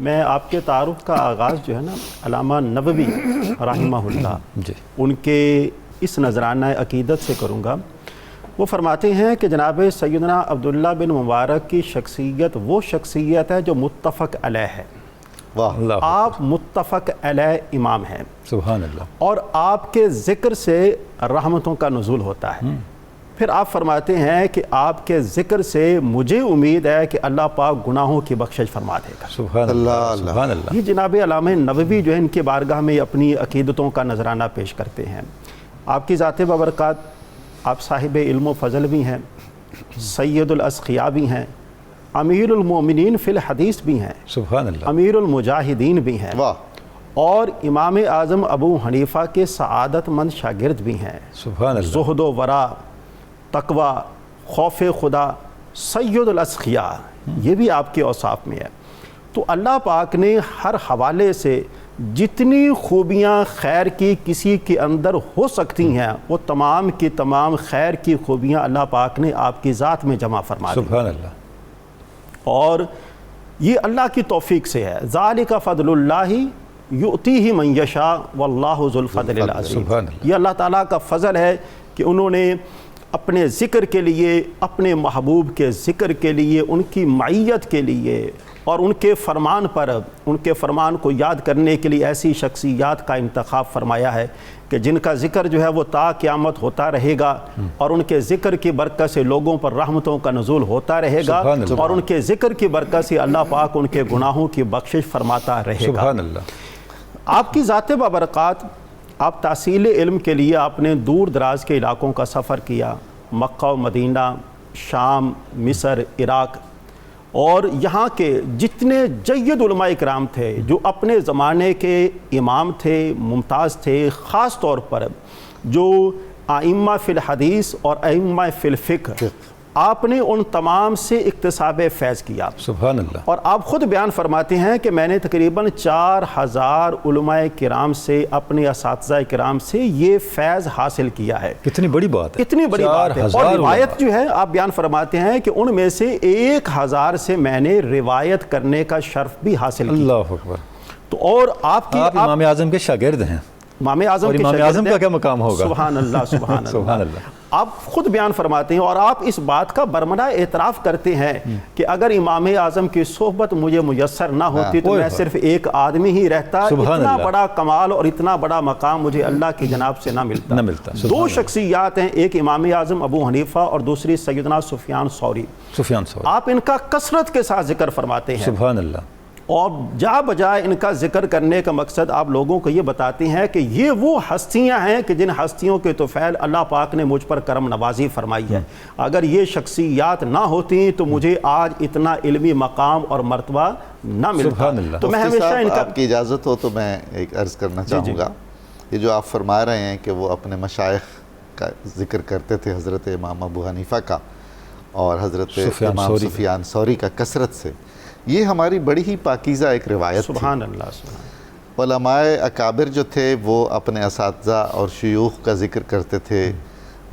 میں آپ کے تعارف کا آغاز جو ہے نا علامہ نووی رحمہ اللہ ان کے اس نذرانہ عقیدت سے کروں گا۔ وہ فرماتے ہیں کہ جناب سیدنا عبداللہ بن مبارک کی شخصیت وہ شخصیت ہے جو متفق علیہ ہے۔ آپ متفق علیہ امام ہیں، سبحان اللہ، اور آپ کے ذکر سے رحمتوں کا نزول ہوتا ہے۔ پھر آپ فرماتے ہیں کہ آپ کے ذکر سے مجھے امید ہے کہ اللہ پاک گناہوں کی بخشش فرما دے گا۔ سبحان اللہ، سبحان اللہ۔ یہ جناب علامہ نووی جو ہے ان کے بارگاہ میں اپنی عقیدتوں کا نذرانہ پیش کرتے ہیں۔ آپ کی ذات بابرکات، آپ صاحب علم و فضل بھی ہیں، سید الاسقیاء بھی ہیں، امیر المومنین فی الحدیث بھی ہیں، سبحان اللہ، امیر المجاہدین بھی ہیں، اور امام اعظم ابو حنیفہ کے سعادت مند شاگرد بھی ہیں۔ سبحان اللہ، زہد و ورع، تقوی، خوف خدا، سید الاسقیاء، یہ بھی آپ کے اوصاف میں ہے۔ تو اللہ پاک نے ہر حوالے سے جتنی خوبیاں خیر کی کسی کے اندر ہو سکتی ہیں وہ تمام کی تمام خیر کی خوبیاں اللہ پاک نے آپ کی ذات میں جمع فرما دی۔ سبحان اللہ، اور یہ اللہ کی توفیق سے ہے۔ ذالک فضل اللہ یؤتیہ من یشاء واللہ ذو الفضل العظیم۔ سبحان اللہ، یہ اللہ تعالیٰ کا فضل ہے کہ انہوں نے اپنے ذکر کے لیے، اپنے محبوب کے ذکر کے لیے، ان کی معیت کے لیے اور ان کے فرمان پر، ان کے فرمان کو یاد کرنے کے لیے ایسی شخصیات کا انتخاب فرمایا ہے کہ جن کا ذکر جو ہے وہ تا قیامت ہوتا رہے گا، اور ان کے ذکر کی برکت سے لوگوں پر رحمتوں کا نزول ہوتا رہے گا، اور ان کے ذکر کی برکت سے اللہ پاک ان کے گناہوں کی بخشش فرماتا رہے گا۔ سبحان اللہ۔ آپ کی ذات بابرکات، آپ تحصیل علم کے لیے آپ نے دور دراز کے علاقوں کا سفر کیا، مکہ و مدینہ، شام، مصر، عراق، اور یہاں کے جتنے جید علماء اکرام تھے جو اپنے زمانے کے امام تھے، ممتاز تھے، خاص طور پر جو ائمہ فی الحدیث اور ائمہ فی الفقہ، آپ نے ان تمام سے اکتساب فیض کیا۔ سبحان اللہ۔ اور آپ خود بیان فرماتے ہیں کہ میں نے تقریباً 4000 علماء کرام سے، اپنے اساتذہ کرام سے یہ فیض حاصل کیا ہے۔ کتنی بڑی بات ہے، اتنی بڑی بات ہے۔ اور روایت جو ہے آپ بیان فرماتے ہیں کہ ان میں سے 1000 سے میں نے روایت کرنے کا شرف بھی حاصل کیا۔ اللہ اکبر۔ تو اور آپ کی امام اعظم کے شاگرد ہیں، امام اعظم اور امام اعظم کا کیا مقام ہوگا؟ سبحان اللہ، سبحان سبحان اللہ۔ اللہ۔ آپ خود بیان فرماتے ہیں اور آپ اس بات کا برملا اعتراف کرتے ہیں کہ اگر امام اعظم کی صحبت مجھے میسر نہ ہوتی تو میں صرف ایک آدمی ہی رہتا، اتنا بڑا کمال اور اتنا بڑا مقام مجھے اللہ کی جناب سے نہ ملتا۔ دو شخصیات ہیں، ایک امام اعظم ابو حنیفہ اور دوسری سیدنا سفیان ثوری۔ آپ ان کا کثرت کے ساتھ ذکر فرماتے ہیں، سبحان اللہ، اور جا بجائے ان کا ذکر کرنے کا مقصد آپ لوگوں کو یہ بتاتے ہیں کہ یہ وہ ہستیاں ہیں کہ جن ہستیوں کے توفیل اللہ پاک نے مجھ پر کرم نوازی فرمائی ہے۔ اگر یہ شخصیات نہ ہوتی تو مجھے آج اتنا علمی مقام اور مرتبہ نہ ملتا۔ تو میں ہمیشہ ان کا، آپ کی اجازت ہو تو میں ایک عرض کرنا چاہوں گا، یہ جو آپ فرما رہے ہیں کہ وہ اپنے مشائخ کا ذکر کرتے تھے، حضرت امام ابو حنیفہ کا اور حضرت امام سفیان ثوری کا کثرت سے، یہ ہماری بڑی ہی پاکیزہ ایک روایت تھی۔ سبحان اللہ، سبحان۔ علماء اکابر جو تھے وہ اپنے اساتذہ اور شیوخ کا ذکر کرتے تھے،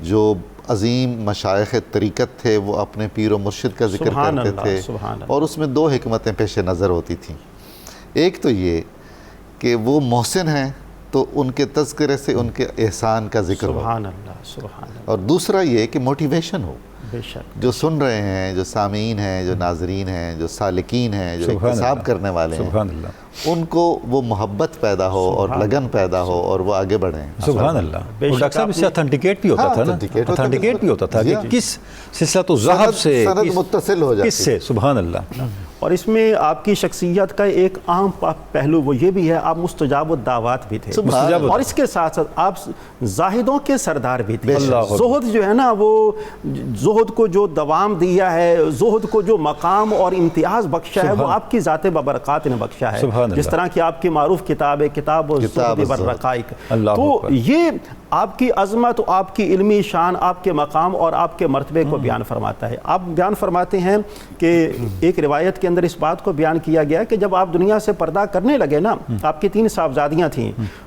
جو عظیم مشائخ طریقت تھے وہ اپنے پیر و مرشد کا ذکر کرتے تھے، اور اس میں 2 حکمتیں پیش نظر ہوتی تھیں۔ ایک تو یہ کہ وہ محسن ہیں تو ان کے تذکرے سے ان کے احسان کا ذکر ہو، سبحان اللہ، سبحان اللہ، اور دوسرا یہ کہ موٹیویشن ہو، بے شک، جو سن رہے ہیں، جو سامعین ہیں، جو ناظرین ہیں، جو سالکین ہیں، جو احتساب کرنے والے ہیں، ان کو وہ محبت پیدا ہو اور لگن پیدا ہو اور وہ آگے بڑھیں۔ سبحان اللہ۔ اور ڈاکٹر صاحب اس سے اتھینٹیکیٹ بھی ہوتا تھا نا، اتھینٹیکیٹ بھی ہوتا تھا کہ کس سلسلۃ الذہب سے سند متصل ہو جاتی، کس سے، سبحان اللہ۔ اور اس میں آپ کی شخصیت کا ایک اہم پہلو وہ یہ بھی ہے، آپ مستجاب الدعوات بھی تھے، اور اس کے ساتھ ساتھ آپ زاہدوں کے سردار بھی تھے۔ زہد جو ہے نا، وہ زہد کو جو دوام دیا ہے، زہد کو جو مقام اور امتیاز بخشا ہے، وہ آپ کی ذات ببرکات نے بخشا ہے۔ جس طرح کی آپ کی معروف کتاب ہے کتاب الزہد والرقائق، تو یہ آپ کی عظمت، آپ کی علمی شان، آپ کے مقام اور آپ کے مرتبے کو بیان فرماتا ہے۔ آپ بیان فرماتے ہیں کہ ایک روایت کے اندر اس بات کو بیان کیا گیا کہ جب آپ دنیا سے پردہ کرنے لگے نا، آپ کی 3 صاحبزادیاں تھیں،